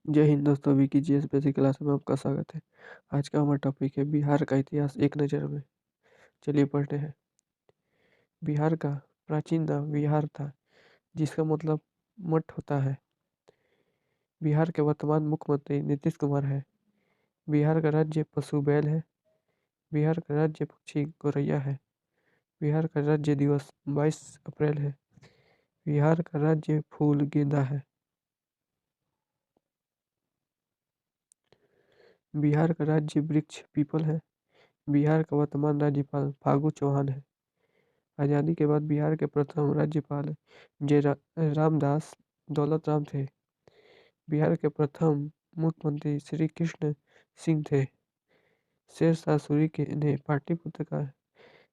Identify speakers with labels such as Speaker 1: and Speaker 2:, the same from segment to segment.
Speaker 1: जय हिंद दोस्तों, Vicky GS basic class में आपका स्वागत है। आज का हमारा टॉपिक है बिहार का इतिहास एक नज़र में। चलिए पढ़ते हैं। बिहार का प्राचीन नाम विहार था, जिसका मतलब मठ होता है। बिहार के वर्तमान मुख्यमंत्री नीतीश कुमार है। बिहार का राज्य पशु बैल है। बिहार का राज्य पक्षी गौरैया है। बिहार का राज्य दिवस 22 अप्रैल है। बिहार का राज्य फूल गेंदा है। बिहार का राज्य वृक्ष पीपल है। बिहार का वर्तमान राज्यपाल फागू चौहान है। आज़ादी के बाद बिहार के प्रथम राज्यपाल रामदास दौलत राम थे। बिहार के प्रथम मुख्यमंत्री श्री कृष्ण सिंह थे। शेर शाह सूरी ने पाटलिपुत्र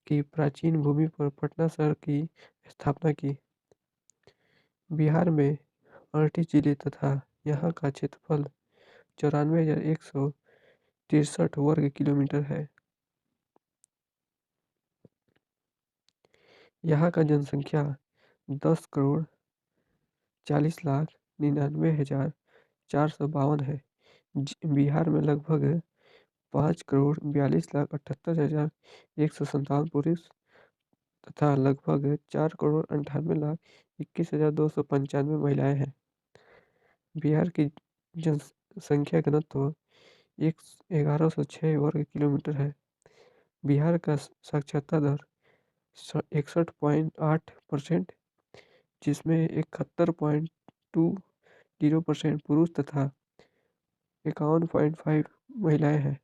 Speaker 1: की प्राचीन भूमि पर पटना शहर की स्थापना की। बिहार में 38 जिले तथा यहाँ का क्षेत्रफल 94,163 वर्ग किलोमीटर है। यहाँ का जनसंख्या 10,40,99,452 है। बिहार में लगभग 5,42,78,157 पुरुष तथा लगभग 4,98,21,295 महिलाएं हैं। बिहार की जनसंख्या घनत्व 1106 वर्ग किलोमीटर है। बिहार का साक्षरता दर 61.8%, जिसमें 71.20% पुरुष तथा 51.5 महिलाएं हैं।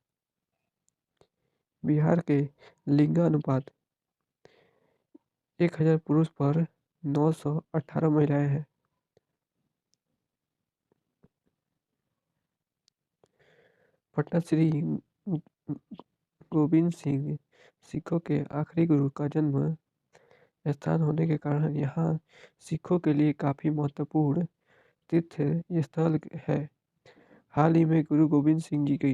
Speaker 1: बिहार के लिंगानुपात 1000 पुरुष पर 918 महिलाएं हैं। पटना श्री गोविंद सिंह सिखों के आखिरी गुरु का जन्म स्थान होने के कारण यहाँ सिखों के लिए काफी महत्वपूर्ण तीर्थ स्थल है। हाल ही में गुरु गोविंद सिंह जी की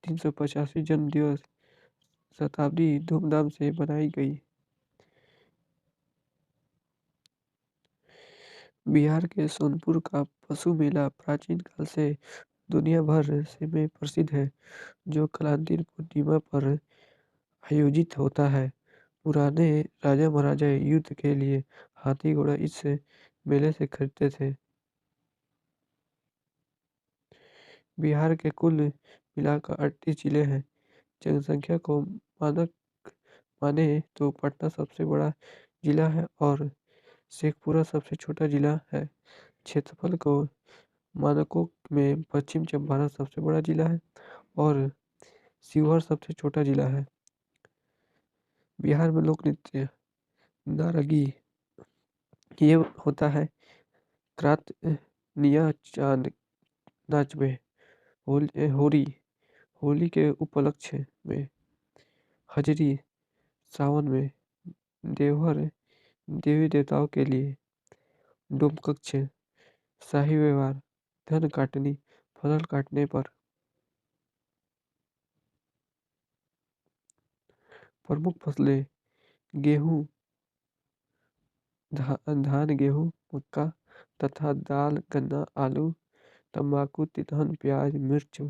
Speaker 1: 385वीं जन्म दिवस शताब्दी धूमधाम से मनाई गई। बिहार के सोनपुर का पशु मेला प्राचीन काल से दुनिया भर से में प्रसिद्ध है, जो कालांतिर पूर्णिमा पर आयोजित होता है। पुराने राजा महाराजा युद्ध के लिए हाथी घोड़ा इस मेले से खरीदते थे। बिहार के कुल मिलाकर 38 जिले हैं। जनसंख्या को मानक माने तो पटना सबसे बड़ा जिला है और शेखपुरा सबसे छोटा जिला है। क्षेत्रफल को मानकों में पश्चिम चंपारण सबसे बड़ा जिला है और शिवहर सबसे छोटा जिला है। बिहार में लोक नृत्य नारगी ये होता है। क्रात निया चांद नाच में होली होली के उपलक्ष्य में, हजरी सावन में, देवहर देवी देवताओं के लिए, डोमकच्छ शाही व्यवहार, धन काटनी फसल काटने पर। प्रमुख फसलें गेहूँ, धान गेहूँ मक्का तथा दाल गन्ना आलू तंबाकू तिलहन प्याज मिर्च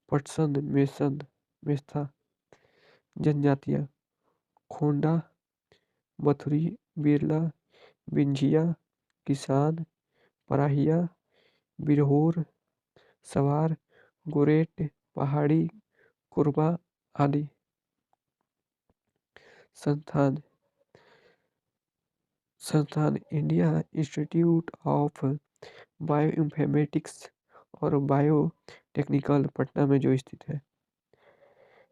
Speaker 1: पटसन मेस्था। जनजातियाँ खोंडा मथुरी बिरला बिंझिया किसान पराहिया बिरहोर सवार गोरेट पहाड़ी कोरबा आदि। संस्थान संस्थान इंडिया इंस्टीट्यूट ऑफ बायोइन्फॉर्मेटिक्स और बायोटेक्निकल पटना में जो स्थित है।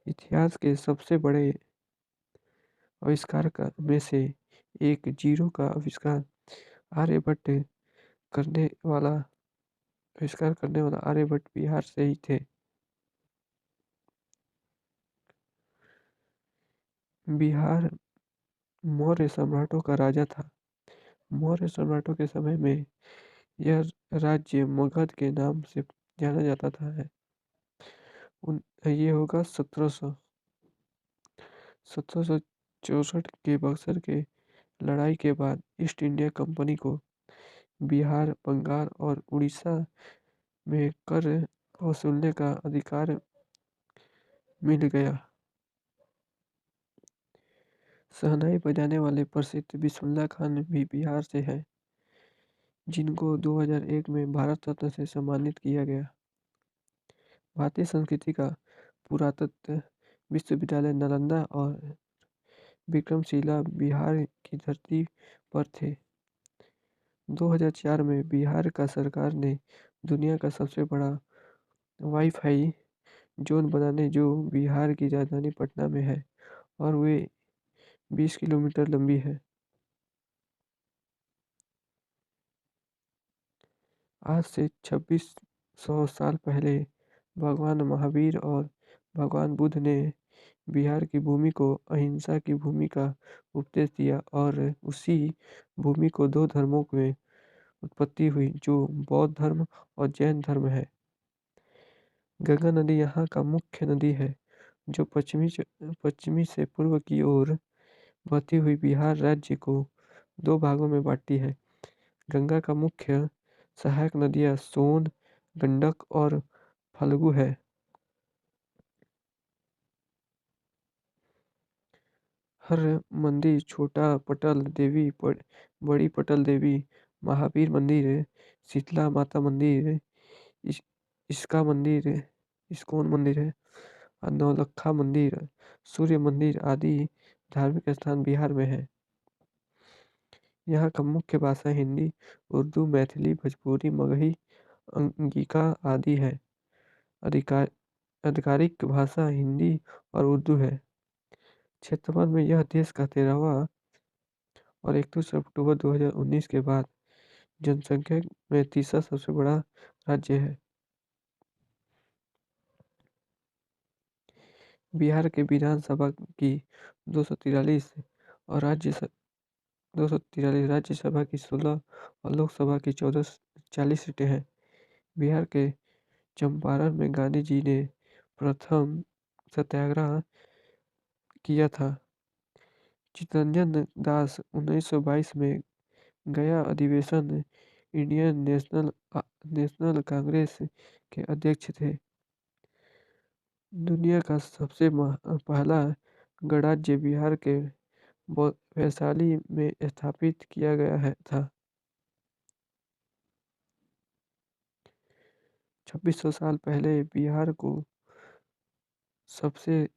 Speaker 1: इतिहास के सबसे बड़े में से एक जीरो का आर्यभट्ट करने वाला आविष्कार करने वाला आर्यभट्ट बिहार से ही थे। बिहार मौर्य सम्राटों का राजा था। मौर्य सम्राटों के समय में यह राज्य मगध के नाम से जाना जाता था है। ये होगा 1764 के बक्सर के लड़ाई के बाद ईस्ट इंडिया कंपनी को बिहार बंगाल और उड़ीसा में कर वसूलने का अधिकार मिल गया। शहनाई बजाने वाले प्रसिद्ध बिस्मिल्लाह खान भी बिहार से हैं, जिनको 2001 में भारत रत्न से सम्मानित किया गया। भारतीय संस्कृति का पुरातत्व विश्वविद्यालय नालंदा और विक्रमशिला बिहार की धरती पर थे। 2004 में बिहार का सरकार ने दुनिया का सबसे बड़ा वाईफाई जोन बनाने जो बिहार की राजधानी पटना में है और वे 20 किलोमीटर लंबी है। आज से 2600 साल पहले भगवान महावीर और भगवान बुद्ध ने बिहार की भूमि को अहिंसा की भूमि का उपदेश दिया और उसी भूमि को दो धर्मों में उत्पत्ति हुई जो बौद्ध धर्म और जैन धर्म है। गंगा नदी यहाँ का मुख्य नदी है जो पश्चिमी से पूर्व की ओर बहती हुई बिहार राज्य को दो भागों में बांटती है। गंगा का मुख्य सहायक नदियाँ सोन, गंडक और फल्गु है। हर मंदिर छोटा पटल देवी, बड़ी पटल देवी, महावीर मंदिर, शीतला माता मंदिर, इस, इसका मंदिर, इस्कॉन मंदिर है, और नौलक्खा मंदिर, सूर्य मंदिर आदि धार्मिक स्थान बिहार में है। यहाँ का मुख्य भाषा हिंदी, उर्दू, मैथिली, भोजपुरी, मगही, अंगिका आदि है। अधिकार आधिकारिक भाषा हिंदी और उर्दू है। क्षेत्रफल में यह देश का 13वां और 31 अक्टूबर 2019 के बाद जनसंख्या में तीसरा सबसे बड़ा राज्य है। बिहार के विधानसभा की 243 और 243 राज्यसभा की 16 और लोकसभा की 40 सीटें हैं। बिहार के चंपारण में गांधी जी ने प्रथम सत्याग्रह किया था। चितरंजन दास 1922 में गया अधिवेशन इंडियन नेशनल कांग्रेस के अध्यक्ष थे। दुनिया का सबसे पहला गणराज्य बिहार के वैशाली में स्थापित किया गया था। 2600 साल पहले बिहार को सबसे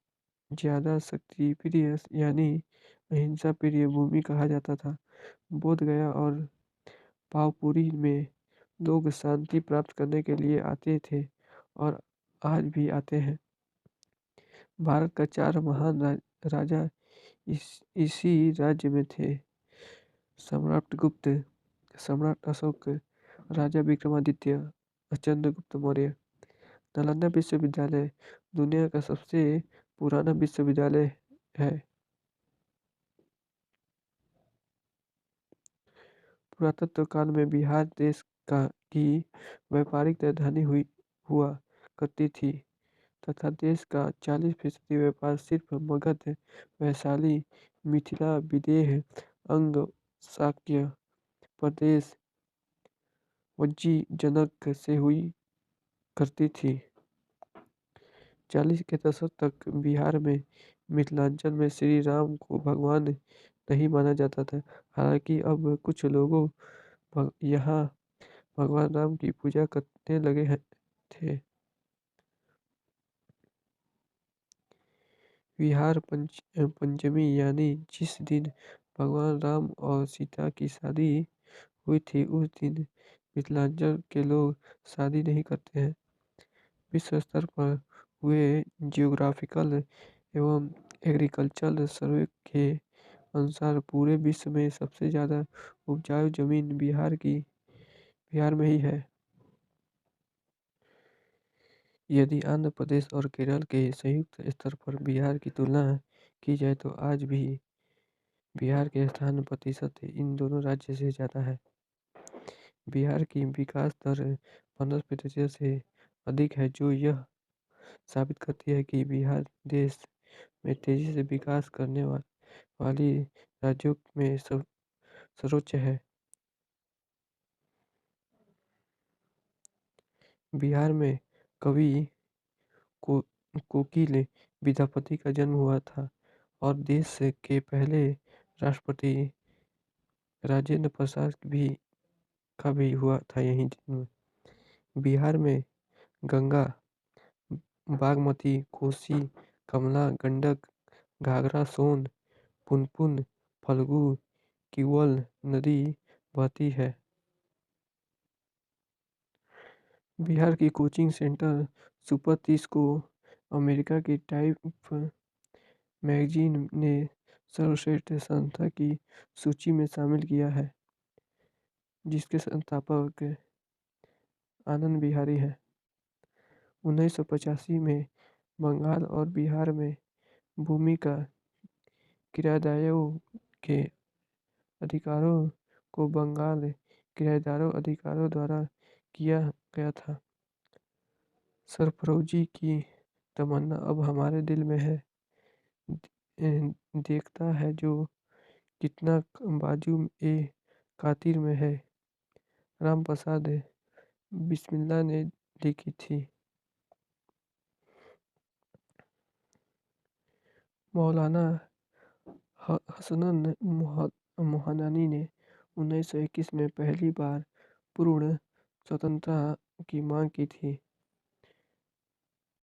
Speaker 1: ज्यादा शक्तिप्रिय यानी अहिंसा प्रिय भूमि कहा जाता था। बोध गया और पावपुरी में लोग शांति प्राप्त करने के लिए आते थे और आज भी आते हैं। भारत का 4 महान राजा इसी राज्य में थे। सम्राट गुप्त, सम्राट अशोक, राजा विक्रमादित्य और चंद्रगुप्त मौर्य। नालंदा विश्वविद्यालय दुनिया का सबसे पुराना विश्वविद्यालय है। पुरातत्व काल में बिहार देश की व्यापारिक राजधानी हुआ करती थी तथा देश का 40% व्यापार सिर्फ मगध, वैशाली, मिथिला, विदेह, अंग, शाक्य प्रदेश, जनक से हुई करती थी। 40 के दशक तक बिहार में मिथिलांचल में श्री राम को भगवान नहीं माना जाता था। हालांकि अब कुछ लोगों यहाँ भगवान राम की पूजा करने लगे थे। विहार पंचमी यानी जिस दिन भगवान राम और सीता की शादी हुई थी उस दिन मिथिलांचल के लोग शादी नहीं करते हैं। विश्व स्तर पर हुए जियोग्राफिकल एवं एग्रीकल्चरल सर्वे के अनुसार पूरे विश्व में सबसे ज़्यादा उपजाऊ जमीन बिहार में ही है। यदि आंध्र प्रदेश और केरल के संयुक्त स्तर पर बिहार की तुलना की जाए तो आज भी बिहार के स्थान प्रतिशत इन दोनों राज्य से ज़्यादा है। बिहार की विकास दर 15% से अधिक है जो यह साबित करती है कि बिहार देश में तेजी से विकास करने वाली राज्यों में सर्वोच्च है। बिहार में कवि को कोकिल विद्यापति का जन्म हुआ था और देश के पहले राष्ट्रपति राजेंद्र प्रसाद का भी हुआ था यहीं जन्म। बिहार में गंगा, बागमती, कोसी, कमला, गंडक, घाघरा, सोन, पुनपुन, फल्गु, क्यूल नदी बहती है। बिहार की कोचिंग सेंटर सुपर 30 को अमेरिका की टाइप मैगजीन ने सर्वश्रेष्ठ संस्था की सूची में शामिल किया है, जिसके संस्थापक आनंद बिहारी हैं। 1985 में बंगाल और बिहार में भूमि का किराएदारों के अधिकारों को बंगाल किराएदारों अधिकारों द्वारा किया गया था। सरफरोशी की तमन्ना अब हमारे दिल में है। देखता है जो कितना बाजू ए खातिर में है, राम प्रसाद बिस्मिल्लाह ने लिखी थी। मौलाना हसनन मोहनानी ने 1921 में पहली बार पूर्ण स्वतंत्रता की मांग की थी।